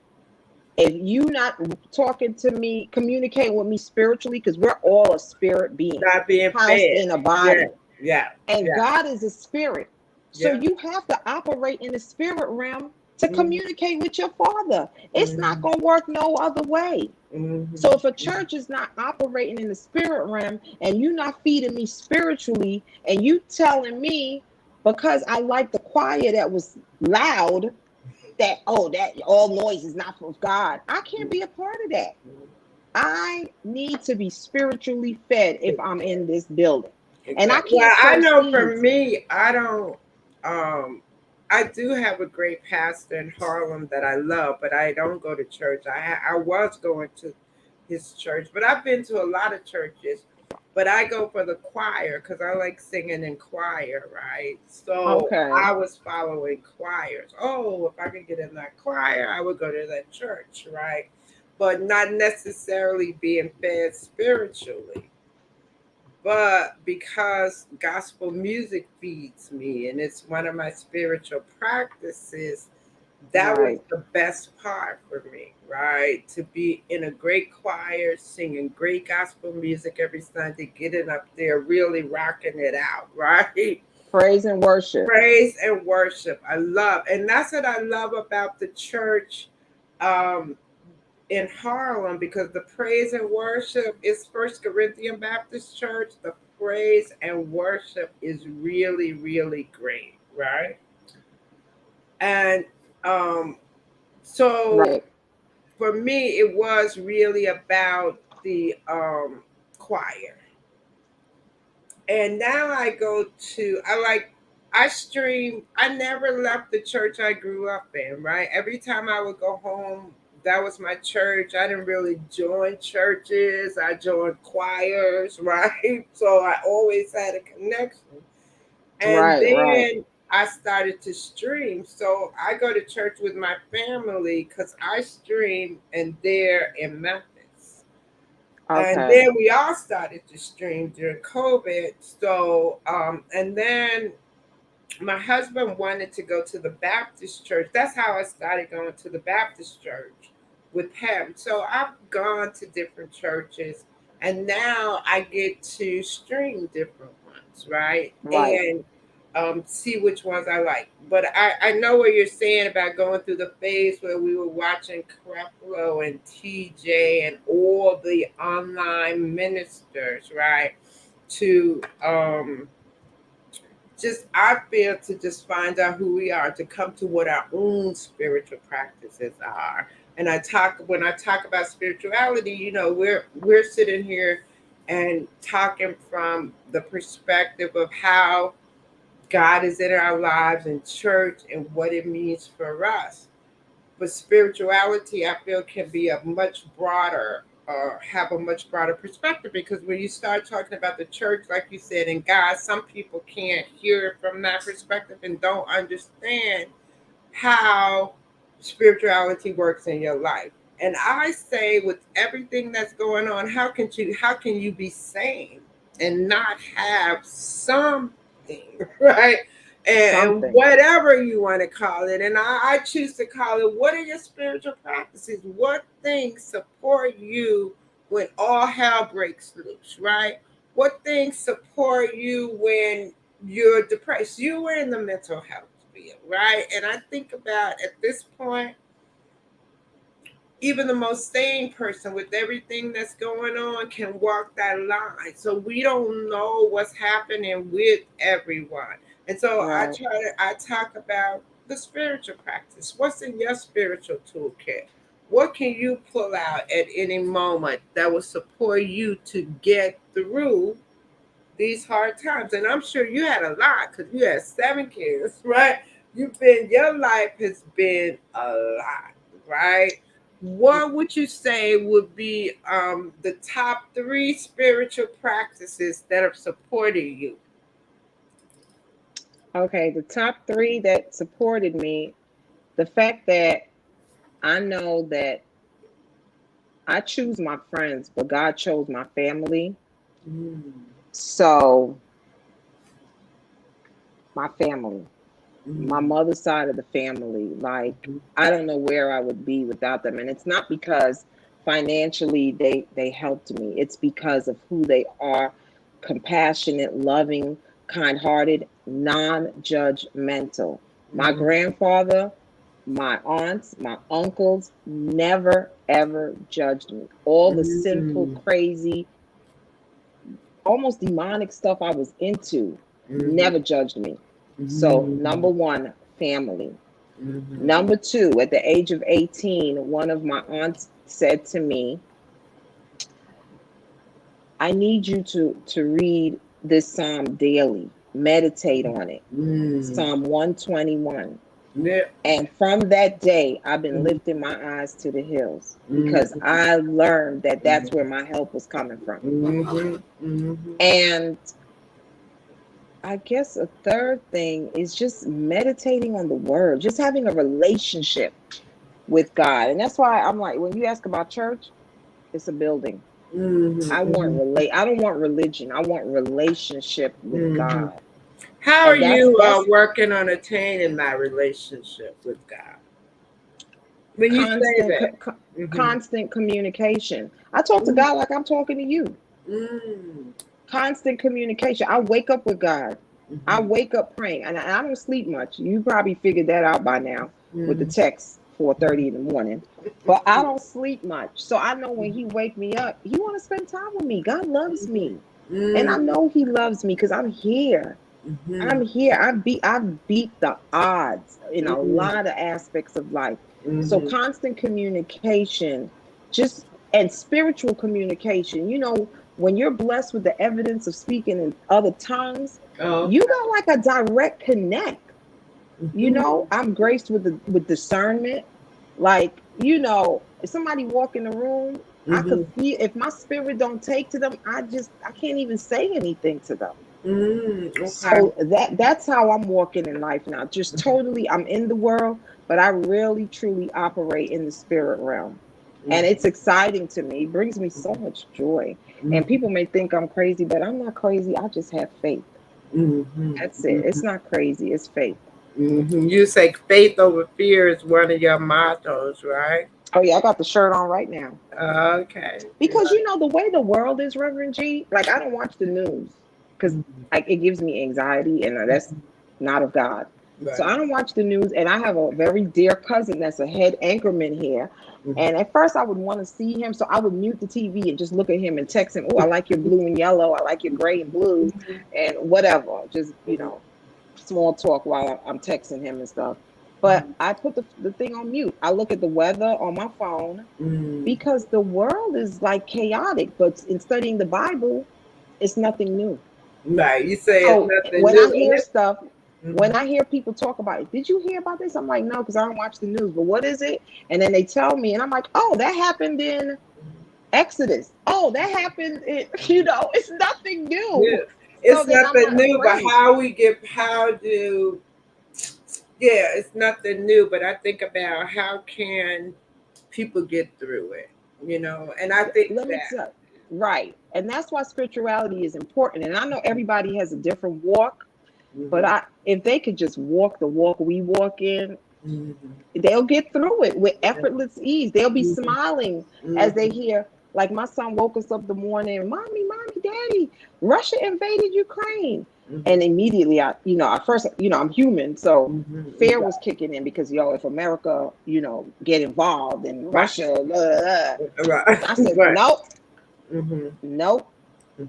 if you not talking to me, communicating with me spiritually, because we're all a spirit being, Not being housed fed. in a Yeah. body, Yeah. and Yeah. God is a spirit. So Yeah. you have to operate in the spirit realm to Mhm. communicate with your Father. It's not Mhm. going to work no other way. So Mhm. if a church is not operating in the spirit realm and you not feeding me spiritually and you telling me because I like the choir that was loud that that all noise is not from God, I can't be a part of that. I need to be spiritually fed if I'm in this building. And I Exactly. can't Well, I sow know for seeds. me, I don't. Um, I do have a great pastor in Harlem that I love, but I don't go to church. I was going to his church, but I've been to a lot of churches. But I go for the choir because I like singing in choir, right? So Okay. I was following choirs. Oh, if I could get in that choir, I would go to that church, right? But not necessarily being fed spiritually, but because gospel music feeds me and it's one of my spiritual practices, that was Right. the best part for me, right? To be in a great choir, singing great gospel music every Sunday, getting up there, really rocking it out, right? Praise and worship. Praise and worship. I love, and that's what I love about the church. Um, in Harlem, because the praise and worship is First Corinthian Baptist Church. The praise and worship is really, really great, right? And um, so Right. for me, it was really about the choir. And now I stream. I never left the church I grew up in, right? Every time I would go home, that was my church. I didn't really join churches. I joined choirs, right? So I always had a connection. And Right. Right. then I started to stream. So I go to church with my family because I stream and they're in Memphis. And Okay. then we all started to stream during COVID. So, and then my husband wanted to go to the Baptist church. That's how I started going to the Baptist church with him. So I've gone to different churches and now I get to stream different ones, right? Right. And see which ones I like. But I know what you're saying about going through the phase where we were watching Creflo and TJ and all the online ministers, right? To just I feel to just find out who we are, to come to what our own spiritual practices are, And when I talk about spirituality, we're sitting here and talking from the perspective of how God is in our lives and church and what it means for us. But spirituality, I feel, can be a much broader, have a much broader perspective, because when you start talking about the church, like you said, and God, some people can't hear it from that perspective and don't understand how spirituality works in your life. And I say, with everything that's going on, how can you be sane and not have something, right? And Something. whatever you want to call it. And I choose to call it, what are your spiritual practices? What things support you when all hell breaks loose, right? What things support you when you're depressed? You were in the mental health field, right? And I think about, at this point, even the most sane person, with everything that's going on, can walk that line. So we don't know what's happening with everyone. And so Right. I talk about the spiritual practice. What's in your spiritual toolkit? What can you pull out at any moment that will support you to get through these hard times? And I'm sure you had a lot, because you had 7 kids, right? Your life has been a lot, right? What would you say would be the top 3 spiritual practices that have supported you? Okay, the top three that supported me, the fact that I know that I choose my friends, but God chose my family. Mm, So, my family, my mm, mother's side of the family, like I don't know where I would be without them. And it's not because financially they helped me. It's because of who they are, compassionate, loving, kind-hearted, non-judgmental. My mm, grandfather, my aunts, my uncles never ever judged me. All the sinful, mm, crazy, almost demonic stuff I was into mm, never judged me. So, mm, number one, family. mm, Number two, at the age of 18, one of my aunts said to me, I need you to read this psalm daily, meditate on it. mm. Psalm 121. Yeah. And from that day, I've been Mm, lifting my eyes to the hills mm, because I learned that that's where my help was coming from. mhm, mhm, And I guess a third thing is just meditating on the word, just having a relationship with God. And that's why I'm like, when you ask about church, it's a building. mhm, mhm, I don't want religion. I want relationship with mhm. God. How are And that's you that's working on attaining that relationship with God? When you say constant that. Mm-hmm. constant communication. I talk to Mm, God like I'm talking to you. mm, Constant communication. I wake up with God. I mhm, wake up praying, and I don't sleep much. You probably figured that out by now with the mhm, text 4:30 in the morning. But I don't sleep much, so I know when He wake me up, He want to spend time with me. God loves me, and I mm, know He loves me because I'm here. mhm, I'm here. I beat the odds in a mhm, lot of aspects of life. So mhm. constant communication, just and spiritual communication. When you're blessed with the evidence of speaking in other tongues, Oh, you okay. got like a direct connect. Mhm, I'm graced with discernment. Like, if somebody walk in the room, I could mhm, feel if my spirit don't take to them, I can't even say anything to them. okay. So that's how I'm walking in life now. Just totally, I'm in the world, but I really truly operate in the spirit realm. And Mhm, it's exciting to me. It brings me so much joy. And mhm, people may think I'm crazy, but I'm not crazy. I just have faith. mhm, That's it. It's mhm, not crazy, it's faith. mhm. You say faith over fear is one of your mottos, right? Oh yeah, I got the shirt on right now. Okay. Because the way the world is, Reverend G, like I don't watch the news because Mhm, like it gives me anxiety and that's not of God. So right. I don't watch the news, and I have a very dear cousin that's a head anchorman here. Mhm, And at first, I would want to see him, so I would mute the TV and just look at him and text him. Oh, I like your blue and yellow. I like your gray and blues, and whatever. Just small talk while I'm texting him and stuff. But I put the thing on mute. I look at the weather on my phone Mm. because the world is like chaotic. But in studying the Bible, it's nothing new. Right. You say it's So nothing when new, I and hear it's stuff, when mhm. I hear people talk about it, did you hear about this? I'm like, no, because I don't watch the news. But what is it? And then they tell me, and I'm like, oh, that happened in Exodus. Oh, that happened in, it's nothing Yeah. new. So It's then I'm nothing not new, but afraid. how do yeah, it's nothing new, but I think about how can people get through it, and I think Let me that. tell right. And that's why spirituality is important. And I know everybody has a different walk, but Mhm. if they could just walk the walk we walk in, Mhm. they'll get through it with effortless ease. They'll be Mhm. smiling as they Mhm. hear, like my son woke us up the morning, mommy, daddy, Russia invaded Ukraine. Mhm. And immediately at first, I'm human. So Mhm. fear was kicking in because, if America, get involved in Right. Russia, blah, blah, blah. Right. I said, Right. nope, Mhm. nope, Mhm.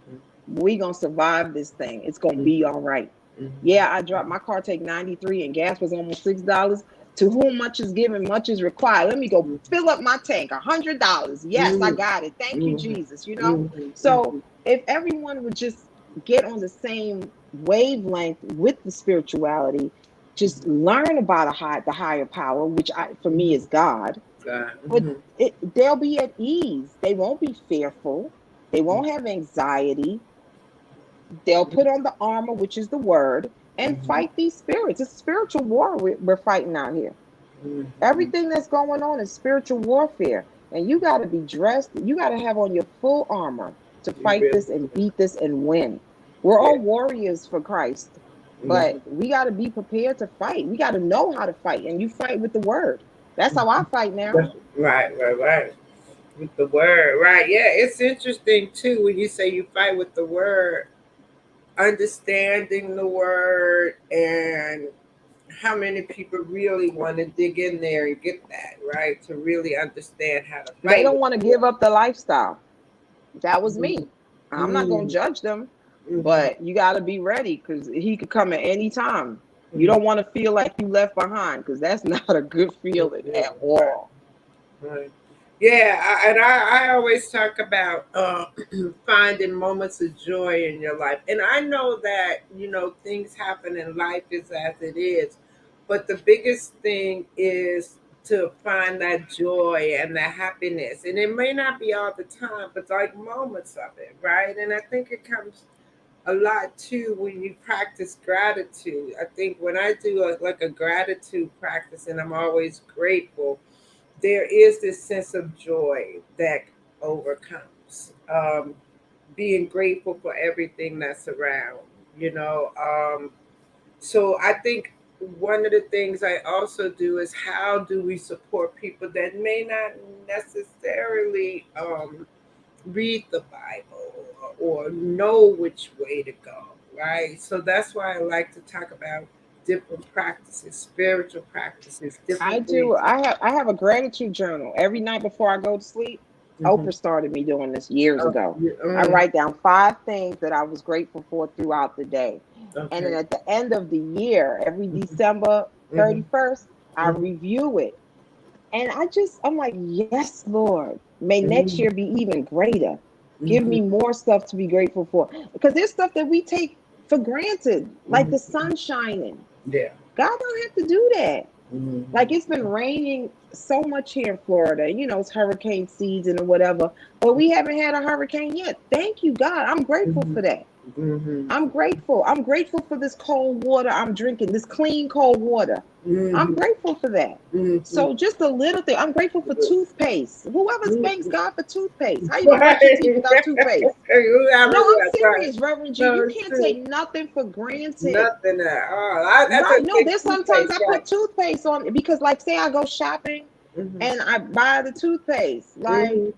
we gonna survive this thing. It's gonna Mhm. be all right. Mhm. Yeah, I dropped my car take 93 and gas was almost $6. To whom much is given, much is required. Let me go fill up my tank, $100. Yes, I Mhm. got it. Thank you, Mhm. Jesus. Mhm. So if everyone would just get on the same wavelength with the spirituality, just Mhm. learn about the higher power, which for me Mhm. is God, God. but Mhm. they'll be at ease. They won't be fearful. They Mhm. won't have anxiety. They'll put on the armor, which is the word, and Mhm. fight these spirits. It's spiritual war we're fighting out here. Mhm. Everything that's going on is spiritual warfare. And you got to be dressed. You got to have on your full armor to You fight really this and beat this and win. We're yeah. all warriors for Christ, but Mhm. we got to be prepared to fight. We got to know how to fight, and you fight with the word. That's how I fight now. Right. Right. Right. With the word, right? Yeah, it's interesting too when you say you fight with the word, understanding the word, and how many people really want to dig in there and get that right to really understand how to They fight don't with want to the give word. up the lifestyle. That was Mhm. me. I'm not going to Mhm. judge them, Mhm. but you got to be ready because he could come at any time. You Mhm. don't want to feel like you left behind because that's not a good feeling at Right. all. Right. Yeah, I always talk about finding moments of joy in your life. And I know that, things happen in life is as it is. But the biggest thing is to find that joy and that happiness. And it may not be all the time, but like moments of it, right? And I think it comes a lot too when you practice gratitude. I think when I do like a gratitude practice and I'm always grateful, there is this sense of joy that overcomes being grateful for everything that's around you know so I think one of the things I also do is how do we support people that may not necessarily read the Bible or know which way to go, right? So that's why I like to talk about different practices, spiritual practices, I different do. ways. I have a gratitude journal every night before I go to sleep. Hmm. Oprah started me doing this years Oh, ago. yeah, I write down 5 things that I was grateful for throughout the day. And then okay. at the end of the year, every Hmm. December Hmm. 31st, I Hmm. review it. And I'm like, yes, Lord, may next Hmm. year be even greater. Give Hmm. me more stuff to be grateful for. Because there's stuff that we take for granted, like Hmm. the sun shining. Yeah. God don't have to do that. Hmm. Like it's been raining so much here in Florida. It's hurricane season or whatever, but we haven't had a hurricane yet. Thank you, God. I'm grateful Hmm. for that. Hmm. I'm grateful. I'm grateful for this cold water I'm drinking, this clean cold water. I'm Hmm. grateful for that. Hmm. So just a little thing. I'm grateful for toothpaste. Whoever thanks God for toothpaste, how you gonna brush your teeth Right. without toothpaste? I No, remember I'm that time. serious, Reverend G. No, You it's can't true. take nothing for granted. Nothing at all. That's Right. a No, big there's sometimes toothpaste, I right? put toothpaste on it because, like, say I go shopping Hmm. and I buy the toothpaste. Like, Hmm.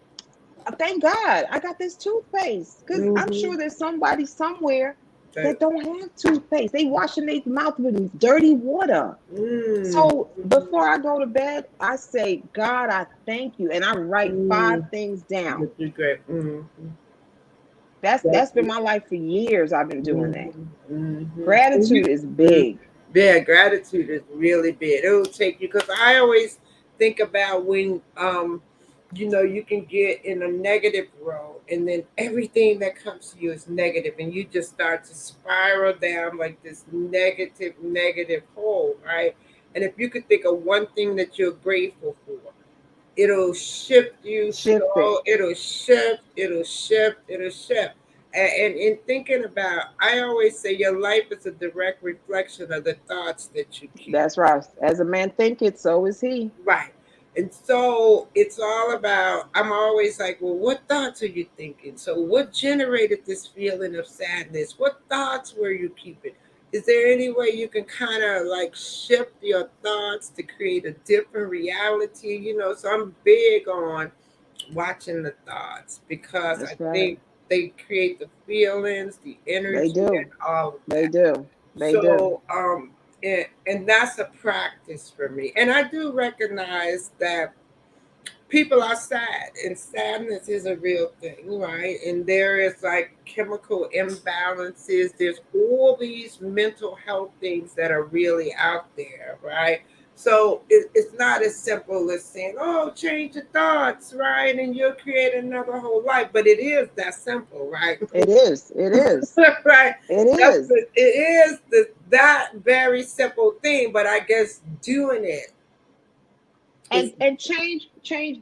thank God I got this toothpaste because I'm Hmm. sure there's somebody somewhere that don't have toothpaste. They washing their mouth with dirty water. Mm. So before I go to bed, I say, God, I thank you, and I write five Mm. things down. Which is great. Mm. That's That's been my life for years. I've been doing that. mm-hmm. Mm-hmm. Gratitude is big. Yeah, gratitude is really big. It'll take you because I always think about when you can get in a negative role and then everything that comes to you is negative and you just start to spiral down like this negative hole, right? And if you could think of one thing that you're grateful for, it'll shift you Shift it. slow, it'll shift. And in thinking about, I always say your life is a direct reflection of the thoughts that you keep. That's right. As a man thinketh, so is he. Right. And so it's all about, I'm always like, well, what thoughts are you thinking? So what generated this feeling of sadness? What thoughts were you keeping? Is there any way you can kind of like shift your thoughts to create a different reality? So I'm big on watching the thoughts because I That's right. think they create the feelings, the They energy, and do. all of They that. do. They do. So, and that's a practice for me. And I do recognize that people are sad, and sadness is a real thing, right? And there is like chemical imbalances. There's all these mental health things that are really out there, right? So it's not as simple as saying, "Oh, change your thoughts," right, and you'll create another whole life. But it is that simple, right? It is. It is. Right. It That's is. it is that very simple thing. But I guess doing it is. And change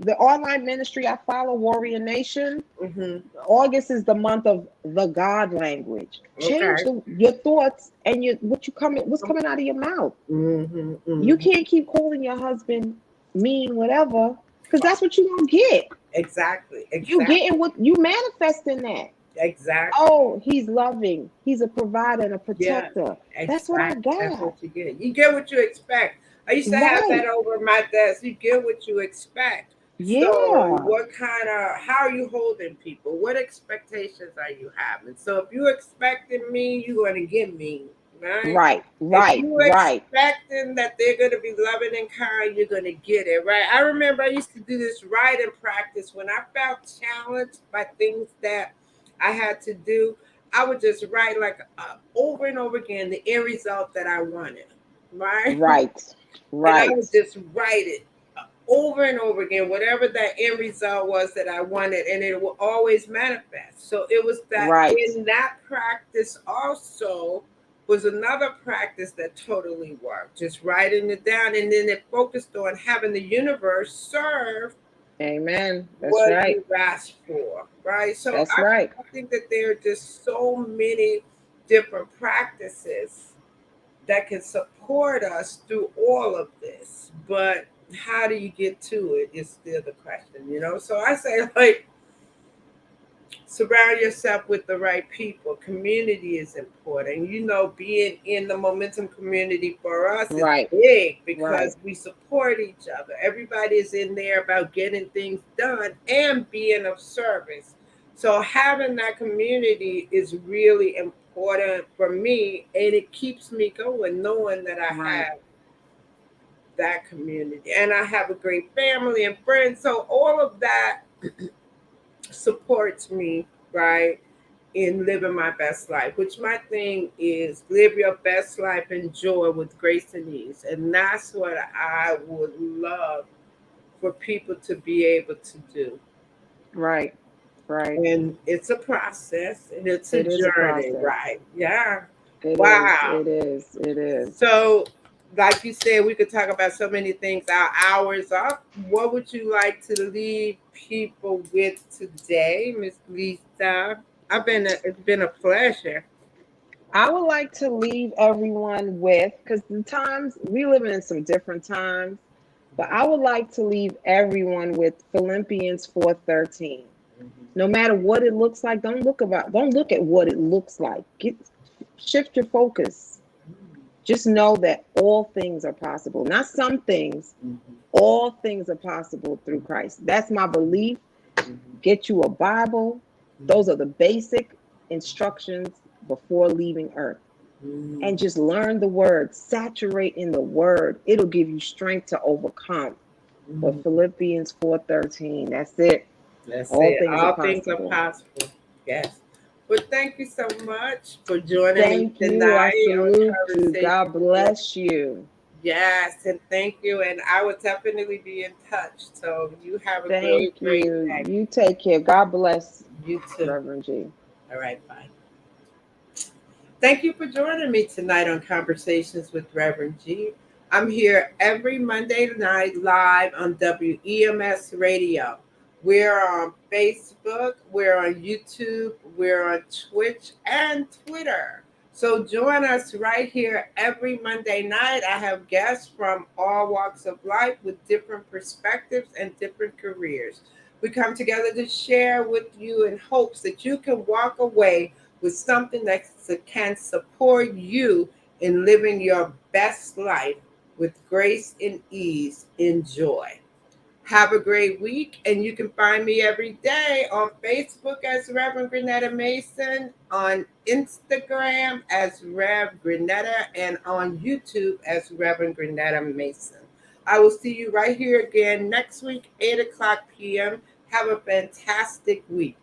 the online ministry I follow, Warrior Nation. Hmm. August is the month of the God language. Change Okay. your thoughts and what's coming out of your mouth. Hmm. You Hmm. can't keep calling your husband mean whatever, because that's what you're gonna get. Exactly. You Exactly. getting what you manifesting that. Exactly. Oh, he's loving, he's a provider and a Yeah. protector. That's what I Exactly. That's got. what you get. You get what you expect. I used to have that Right. over my desk. You get what you expect. So, Yeah. how are you holding people? What expectations are you having? So, if you expecting me, you're going to get me, right? Right. If Right. you Right. expecting that they're going to be loving and kind, you're going to get it, right? I remember I used to do this writing practice when I felt challenged by things that I had to do. I would just write like over and over again the end result that I wanted, right? Right. And I Right. would just write it over and over again, whatever that end result was that I wanted, and it will always manifest. So it was that Right. in that practice also was another practice that totally worked, just writing it down, and then it focused on having the universe serve Amen. That's what right. you asked for, right? So That's right. I think that there are just so many different practices that can support us through all of this. But how do you get to it is still the question. So I say, like, surround yourself with the right people. Community is important. Being in the momentum community for us is Right. big Right. because we support each other. Everybody is in there about getting things done and being of service. So having that community is really important for me, and it keeps me going knowing that I Right. have that community and I have a great family and friends. So all of that supports me, right, in living my best life, which my thing is live your best life in joy with grace and ease. And that's what I would love for people to be able to do. Right. Right. And it's a process and it's a It is a journey, process. right? Yeah. It is. Wow. It is. It is. So, like you said, we could talk about so many things. Our hours up. What would you like to leave people with today, Miss Lisa? It's been a pleasure. I would like to leave everyone with, because the times we living in some different times, but I would like to leave everyone with Philippians 4:13. No matter what it looks like, don't look at what it looks like. Shift your focus. Just know that all things are possible. Not some things, all things are possible through Christ. That's my belief. Get you a Bible. Those are the basic instructions before leaving earth. And just learn the word, saturate in the word. It'll give you strength to overcome. But Philippians 4:13, that's it. That's All it. things are All things are possible. possible. Yes. Well, thank you so much for joining me Thank you. I tonight on salute you. Conversation God with. bless you. Yes, and thank you. And I will definitely be in touch. So you have a great, Thank great you. day. You take care. God bless, You too. Reverend G. All right, bye. Thank you for joining me tonight on Conversations with Reverend G. I'm here every Monday night live on WEMS Radio. We're on Facebook, we're on YouTube, we're on Twitch and Twitter. So join us right here every Monday night. I have guests from all walks of life with different perspectives and different careers. We come together to share with you in hopes that you can walk away with something that can support you in living your best life with grace and ease and joy. Have a great week, and you can find me every day on Facebook as Reverend Grenetta Mason, on Instagram as Rev Grenetta, and on YouTube as Reverend Grenetta Mason. I will see you right here again next week, 8 o'clock p.m. Have a fantastic week.